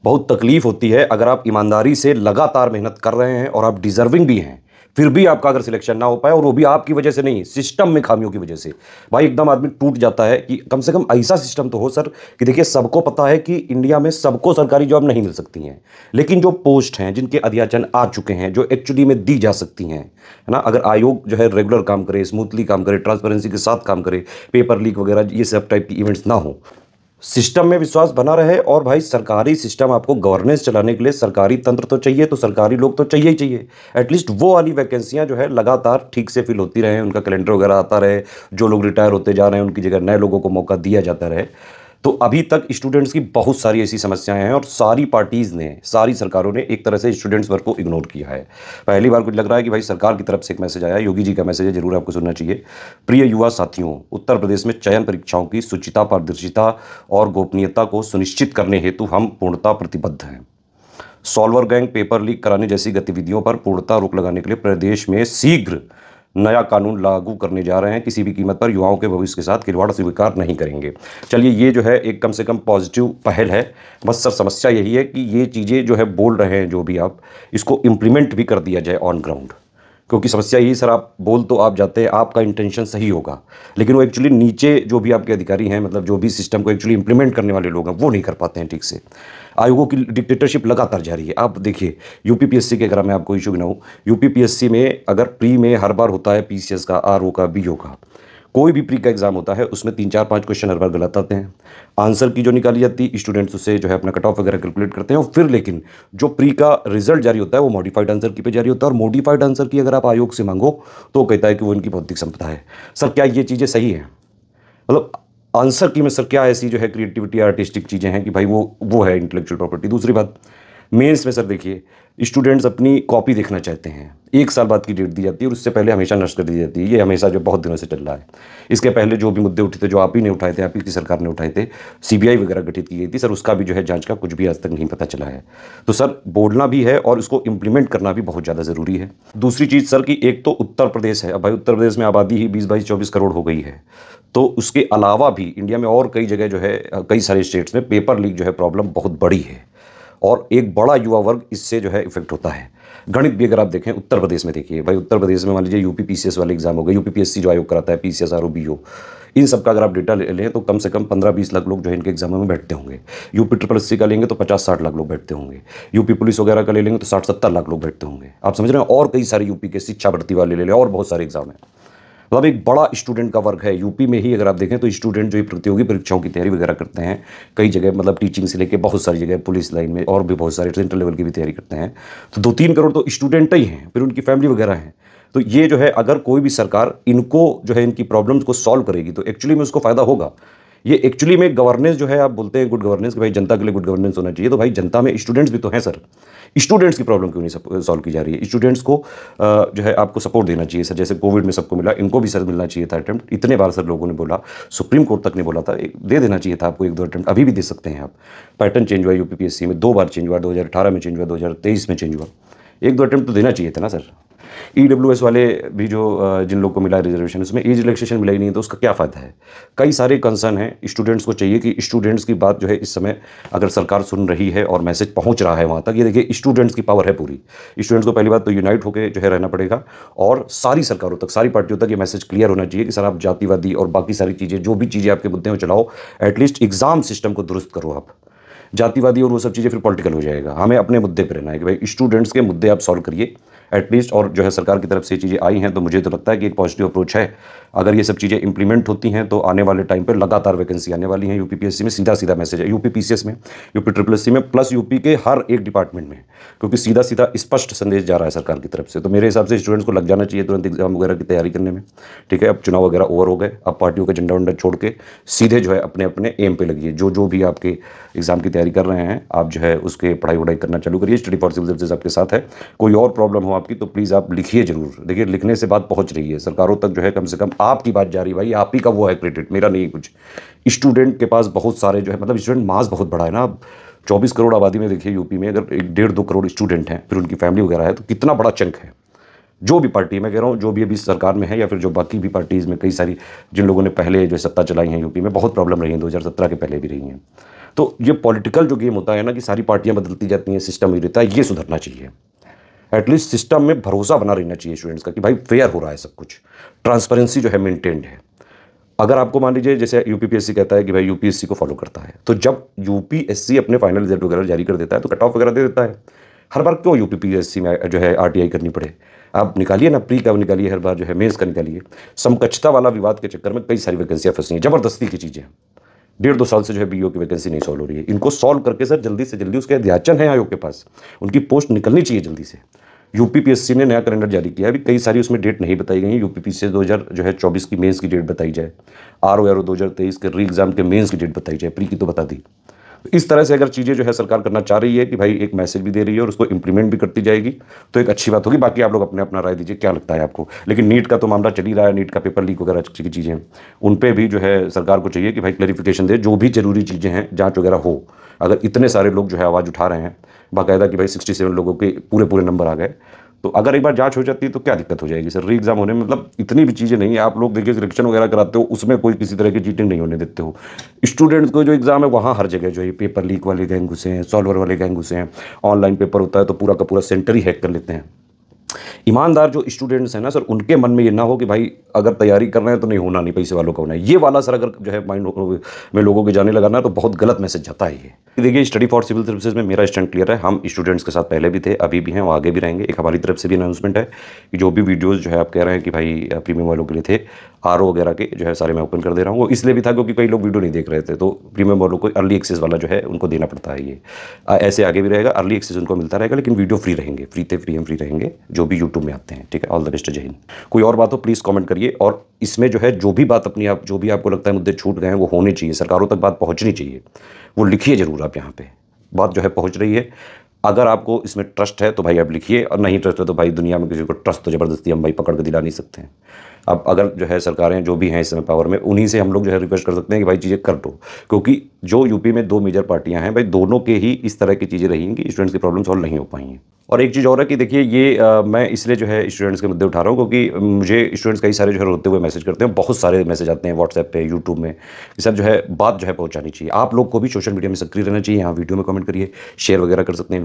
बहुत तकलीफ होती है अगर आप ईमानदारी से लगातार मेहनत कर रहे हैं और आप डिजर्विंग भी हैं, फिर भी आपका अगर सिलेक्शन ना हो पाए, और वो भी आपकी वजह से नहीं, सिस्टम में खामियों की वजह से, भाई एकदम आदमी टूट जाता है कि कम से कम ऐसा सिस्टम तो हो सर कि देखिए सबको पता है कि इंडिया में सबको सरकारी जॉब नहीं मिल सकती हैं, लेकिन जो पोस्ट हैं जिनके अध्याचन आ चुके हैं, जो एक्चुअली में दी जा सकती हैं, है ना, अगर आयोग जो है रेगुलर काम करे, स्मूथली काम करे, ट्रांसपेरेंसी के साथ काम करे, पेपर लीक वगैरह ये सब टाइप की इवेंट्स ना हो, सिस्टम में विश्वास बना रहे, और भाई सरकारी सिस्टम आपको गवर्नेंस चलाने के लिए सरकारी तंत्र तो चाहिए, तो सरकारी लोग तो चाहिए ही चाहिए। एटलीस्ट वो वाली वैकेंसियां जो है लगातार ठीक से फिल होती रहे, उनका कैलेंडर वगैरह आता रहे, जो लोग रिटायर होते जा रहे हैं उनकी जगह नए लोगों को मौका दिया जाता रहे। तो अभी तक स्टूडेंट्स की बहुत सारी ऐसी समस्याएं हैं, और सारी पार्टीज़ ने, सारी सरकारों ने एक तरह से स्टूडेंट्स वर्ग को इग्नोर किया है। पहली बार कुछ लग रहा है कि भाई सरकार की तरफ से एक मैसेज आया, योगी जी का मैसेज है, जरूर आपको सुनना चाहिए। प्रिय युवा साथियों, उत्तर प्रदेश में चयन परीक्षाओं की शुचिता, पारदर्शिता और गोपनीयता को सुनिश्चित करने हेतु हम पूर्णतः प्रतिबद्ध हैं। सॉल्वर गैंग, पेपर लीक कराने जैसी गतिविधियों पर पूर्णतः रोक लगाने के लिए प्रदेश में शीघ्र नया कानून लागू करने जा रहे हैं। किसी भी कीमत पर युवाओं के भविष्य के साथ खिलवाड़ स्वीकार नहीं करेंगे। चलिए, ये जो है एक कम से कम पॉजिटिव पहल है। बस सर समस्या यही है कि ये चीज़ें जो है बोल रहे हैं, जो भी आप, इसको इम्प्लीमेंट भी कर दिया जाए ऑन ग्राउंड। क्योंकि समस्या यही सर, आप बोल तो आप जाते हैं, आपका इंटेंशन सही होगा, लेकिन वो एक्चुअली नीचे जो भी आपके अधिकारी हैं, मतलब जो भी सिस्टम को एक्चुअली इंप्लीमेंट करने वाले लोग हैं, वो नहीं कर पाते हैं ठीक से। आयोगों की डिक्टेटरशिप लगातार जारी है। आप देखिए यूपीपीएससी के, अगर मैं आपको इशू गिनाऊँ, यूपीपीएससी में अगर प्री में हर बार होता है पीसीएस का, आरओ का, बीओ का, कोई भी प्री का एग्जाम होता है, उसमें 3 4 5 क्वेश्चन हर बार गलत आते हैं। आंसर की जो निकाली जाती है, स्टूडेंट्स उससे जो है अपना कट ऑफ वगैरह कैलकुलेट करते हैं, और फिर लेकिन जो प्री का रिजल्ट जारी होता है वो मॉडिफाइड आंसर की पे जारी होता है, और मॉडिफाइड आंसर की अगर आप आयोग से मांगो तो वो कहता है कि वो इनकी बौद्धिक संपदा है। सर क्या ये चीज़ें सही हैं? मतलब आंसर की में सर क्या ऐसी जो है क्रिएटिविटी, आर्टिस्टिक चीज़ें हैं कि भाई वो है इंटेलेक्चुअल प्रॉपर्टी? दूसरी बात, मेंस में सर देखिए, स्टूडेंट्स अपनी कॉपी देखना चाहते हैं, 1 साल बाद की डेट दी जाती है, और उससे पहले हमेशा नष्ट कर दी जाती है। ये हमेशा जो बहुत दिनों से चल रहा है। इसके पहले जो भी मुद्दे उठे थे, जो आप ही ने उठाए थे, आप ही की सरकार ने उठाए थे, सीबीआई वगैरह गठित की गई थी सर, उसका भी जो है जांच का कुछ भी आज तक नहीं पता चला है। तो सर बोलना भी है और उसको इम्प्लीमेंट करना भी बहुत ज़्यादा ज़रूरी है। दूसरी चीज़ सर कि एक तो उत्तर प्रदेश है, अब भाई उत्तर प्रदेश में आबादी ही 20 22 24 करोड़ हो गई है, तो उसके अलावा भी इंडिया में और कई जगह जो है, कई सारे स्टेट्स में पेपर लीक जो है प्रॉब्लम बहुत बड़ी है, और एक बड़ा युवा वर्ग इससे जो है इफेक्ट होता है। गणित भी अगर आप देखें उत्तर प्रदेश में, देखिए भाई उत्तर प्रदेश में मान लीजिए यूपी पीसीएस वाले एग्जाम हो गए, यूपीपीएससी जो आयोग कराता है, पीसीएस, आरओ, बीओ, इन सब का अगर आप डेटा लें तो कम से कम 15 20 लाख लोग जो है इनके एग्जामों में बैठते होंगे। यूपी ट्रिपल एससी का लेंगे तो 50 60 लाख लोग बैठते होंगे। यूपी पुलिस वगैरह का ले लेंगे तो 60 70 लाख लोग बैठते होंगे। आप समझ रहे हैं? और कई सारे यूपी के शिक्षा भर्ती वाले ले लें, और बहुत सारे एग्जाम हैं। मतलब एक बड़ा स्टूडेंट का वर्ग है यूपी में ही। अगर आप देखें तो स्टूडेंट जो प्रतियोगी परीक्षाओं की तैयारी वगैरह करते हैं, कई जगह मतलब टीचिंग से लेके बहुत सारी जगह पुलिस लाइन में, और भी बहुत सारे सेंट्रल लेवल की भी तैयारी करते हैं, तो 2 3 करोड़ तो स्टूडेंट ही हैं, फिर उनकी फैमिली वगैरह हैं। तो ये जो है, अगर कोई भी सरकार इनको जो है इनकी प्रॉब्लम्स को सॉल्व करेगी तो एक्चुअली में उसको फायदा होगा। ये एक्चुअली में गवर्नेंस जो है, आप बोलते हैं गुड गवर्नेंस, कि भाई जनता के लिए गुड गवर्नेंस होना चाहिए, तो भाई जनता में स्टूडेंट्स भी तो हैं सर। स्टूडेंट्स की प्रॉब्लम क्यों नहीं सॉल्व की जा रही है? स्टूडेंट्स को जो है आपको सपोर्ट देना चाहिए सर, जैसे कोविड में सबको मिला, इनको भी सर मिलना चाहिए था अटेम्प्ट। इतने बार सर लोगों ने बोला, सुप्रीम कोर्ट तक ने बोला था, दे देना चाहिए था आपको 1 2 अटेम्प्ट, अभी भी दे सकते हैं आप। पैटर्न चेंज हुआ यूपीपीएससी में, 2 बार चेंज हुआ, 2018 में चेंज हुआ, 2023 में चेंज हुआ, 1 2 अटेम्प्ट तो देना चाहिए था ना सर। ईडब्ल्यूएस वाले भी जो जिन लोग को मिला रिजर्वेशन, उसमें एज रिलैक्सेशन मिला ही नहीं, तो उसका क्या फ़ायदा है? कई सारे कंसर्न हैं। स्टूडेंट्स को चाहिए कि स्टूडेंट्स की बात जो है इस समय अगर सरकार सुन रही है और मैसेज पहुंच रहा है वहाँ तक, ये देखिए स्टूडेंट्स की पावर है पूरी। स्टूडेंट्स को पहली बात तो यूनाइट होकर जो है रहना पड़ेगा, और सारी सरकारों तक, सारी पार्टियों तक ये मैसेज क्लियर होना चाहिए कि सर आप जातिवादी और बाकी सारी चीज़ें, जो भी चीज़ें आपके मुद्दे में चलाओ, एटलीस्ट एग्जाम सिस्टम को दुरुस्त करो आप। जातिवादी और वो सब चीज़ें फिर पॉलिटिकल हो जाएगा। हमें अपने मुद्दे पर रहना है कि भाई स्टूडेंट्स के मुद्दे आप सॉल्व करिए एटलीस्ट। और जो है सरकार की तरफ से चीज़ें आई हैं, तो मुझे तो लगता है कि एक पॉजिटिव अप्रोच है। अगर ये सब चीज़ें इंप्लीमेंट होती हैं तो आने वाले टाइम पर लगातार वैकेंसी आने वाली हैं। यूपीपीएससी में सीधा सीधा मैसेज है, यूपी पीसीएस में, यूपी ट्रिपल एससी में, प्लस यूपी के हर एक डिपार्टमेंट में, क्योंकि सीधा सीधा स्पष्ट संदेश जा रहा है सरकार की तरफ से। तो मेरे हिसाब से स्टूडेंट्स को लग जाना चाहिए तुरंत एग्जाम वगैरह की तैयारी करने में। ठीक है, अब चुनाव वगैरह ओवर हो गए, अब पार्टियों का झंडा वंडा छोड़ के सीधे जो है अपने अपने एम पे लगिए। जो भी आपके एग्जाम की तैयारी कर रहे हैं, आप जो है उसके पढ़ाई वढ़ाई करना चालू करिए। स्टडी फॉर सिविल सर्विसेज आपके साथ है। कोई और प्रॉब्लम हो आपकी तो प्लीज़ आप लिखिए जरूर। देखिए लिखने से बात पहुंच रही है सरकारों तक, जो है कम से कम आपकी बात जा रही है। भाई आप ही का वो है क्रेडिट, मेरा नहीं कुछ। स्टूडेंट के पास बहुत सारे जो है, मतलब स्टूडेंट मास बहुत बड़ा है ना। 24 करोड़ आबादी में देखिए यूपी में, अगर 1 1.5 2 करोड़ स्टूडेंट हैं, फिर उनकी फैमिली वगैरह है, तो कितना बड़ा चंक है। जो भी पार्टी, मैं कह रहा हूँ जो भी अभी सरकार में है, या फिर जो बाकी भी पार्टीज़ में, कई सारी जिन लोगों ने पहले जो सत्ता चलाई है यूपी में, बहुत प्रॉब्लम रही है, 2017 के पहले भी रही हैं। तो ये पॉलिटिकल जो गेम होता है ना कि सारी पार्टियां बदलती जाती हैं, सिस्टम ही रहता है, ये सुधरना चाहिए। एटलीस्ट सिस्टम में भरोसा बना रहना चाहिए स्टूडेंट्स का कि भाई फेयर हो रहा है सब कुछ, ट्रांसपेरेंसी जो है मेंटेन्ड है। अगर आपको मान लीजिए जैसे यूपीपीएससी कहता है कि भाई यूपीएससी को फॉलो करता है, तो जब यूपीएससी अपने फाइनल रिजल्ट वगैरह जारी कर देता है तो कट ऑफ वगैरह दे देता है। हर बार क्यों यूपीपीएससी में जो है आरटीआई करनी पड़े? आप निकालिए ना, प्री का निकालिए, हर बार जो है मेंस का निकालिए। समकक्षता वाला विवाद के चक्कर में कई सारी वैकेंसियाँ फंसी हैं, जबरदस्ती की चीज़ें। 1.5-2 साल से जो है बीओ की वैकेंसी नहीं सॉल्व हो रही है। इनको सॉल्व करके सर जल्दी से जल्दी, उसके अध्याचन है आयोग के पास, उनकी पोस्ट निकलनी चाहिए जल्दी से। यूपीपीएससी ने नया कैलेंडर जारी किया है, अभी कई सारी उसमें डेट नहीं बताई गई है। यूपीपीएससी 2024 की मेंस की डेट बताई जाए, आरओ 2023 के री एग्जाम के मेंस की डेट बताई जाए, प्री की तो बता दी। तो इस तरह से अगर चीज़ें जो है सरकार करना चाह रही है कि भाई एक मैसेज भी दे रही है और उसको इंप्लीमेंट भी करती जाएगी, तो एक अच्छी बात होगी। बाकी आप लोग अपने अपना राय दीजिए, क्या लगता है आपको। लेकिन नीट का तो मामला चल ही रहा है, नीट का पेपर लीक वगैरह की चीज़ें, उन पर भी जो है सरकार को चाहिए कि भाई क्लैरिफिकेशन दे, जो भी जरूरी चीज़ें हैं जाँच वगैरह हो। अगर इतने सारे लोग जो है आवाज़ उठा रहे हैं बाकायदा कि भाई 67 लोगों के पूरे नंबर आ गए, तो अगर एक बार जांच हो जाती है तो क्या दिक्कत हो जाएगी सर री एग्जाम होने में। मतलब इतनी भी चीज़ें नहीं है। आप लोग देखिए सिलेक्शन वगैरह कराते हो, उसमें कोई किसी तरह की चीटिंग नहीं होने देते हो। स्टूडेंट्स को जो एग्जाम है वहाँ हर जगह जो है पेपर लीक वाले गैंग घुसे हैं, सॉल्वर वाले गैंग घुसे हैं। ऑनलाइन पेपर होता है तो पूरा का पूरा सेंटर ही हैक कर लेते हैं। ईमानदार जो स्टूडेंट्स हैं ना सर, उनके मन में ये ना हो कि भाई अगर तैयारी कर रहे हैं तो नहीं होना, नहीं पैसे वालों का होना है। ये वाला सर अगर जो है माइंड में लोगों के जाने लगा ना तो बहुत गलत मैसेज जाता है ये। देखिए स्टडी फॉर सिविल सर्विसेज में मेरा स्टैंड क्लियर है। हम स्टूडेंट्स के साथ पहले भी थे, अभी भी हैं और आगे भी रहेंगे। एक हमारी तरफ से भी अनाउंसमेंट है कि जो भी वीडियोज़ जो है आप कह रहे हैं कि भाई प्रीमियम वालों के लिए थे, आरओ वगैरह के जो है सारे मैं ओपन कर दे रहा हूँ। वो इसलिए भी था क्योंकि कई लोग वीडियो नहीं देख रहे थे, तो प्रीमियम वालों को अर्ली एक्सेस वाला जो है उनको देना पड़ता है। ये ऐसे आगे भी रहेगा, अर्ली एक्सेस उनको मिलता रहेगा, लेकिन वीडियो फ्री रहेंगे, फ्री रहेंगे जो भी यूट्यूब में आते हैं। ठीक है, ऑल द बेस्ट, जय हिंद। कोई और बात हो प्लीज़ कमेंट करिए, और इसमें जो है जो भी बात अपनी आप जो भी आपको लगता है मुद्दे छूट गए हैं वो होने चाहिए, सरकारों तक बात पहुँचनी चाहिए, वो लिखिए ज़रूर। आप यहाँ पे बात जो है पहुँच रही है। अगर आपको इसमें ट्रस्ट है तो भाई आप लिखिए, और नहीं ट्रस्ट है तो भाई दुनिया में किसी को ट्रस्ट तो ज़बरदस्ती हम भाई पकड़ के दिला नहीं सकते हैं। अब अगर जो है सरकारें जो भी हैं इस समय पावर में, उन्हीं से हम लोग जो है रिक्वेस्ट कर सकते हैं कि भाई चीज़ें कर दो, क्योंकि जो यूपी में 2 मेजर पार्टियां हैं भाई, दोनों के ही इस तरह की चीज़ें रही हैं कि स्टूडेंट्स की प्रॉब्लम सॉल्व नहीं हो पाई हैं। और एक चीज़ और है कि देखिए ये मैं इसलिए जो है स्टूडेंट्स के मुद्दे उठा रहा हूँ क्योंकि मुझे स्टूडेंट्स कई सारे जो है रोते हुए मैसेज करते हैं, बहुत सारे मैसेज आते हैं व्हाट्सएप पे, यूट्यूब में, कि सर जो है बात जो है पहुँचानी चाहिए। आप लोग को भी सोशल मीडिया में सक्रिय रहना चाहिए। यहाँ वीडियो में कमेंट करिए, शेयर वगैरह कर सकते हैं।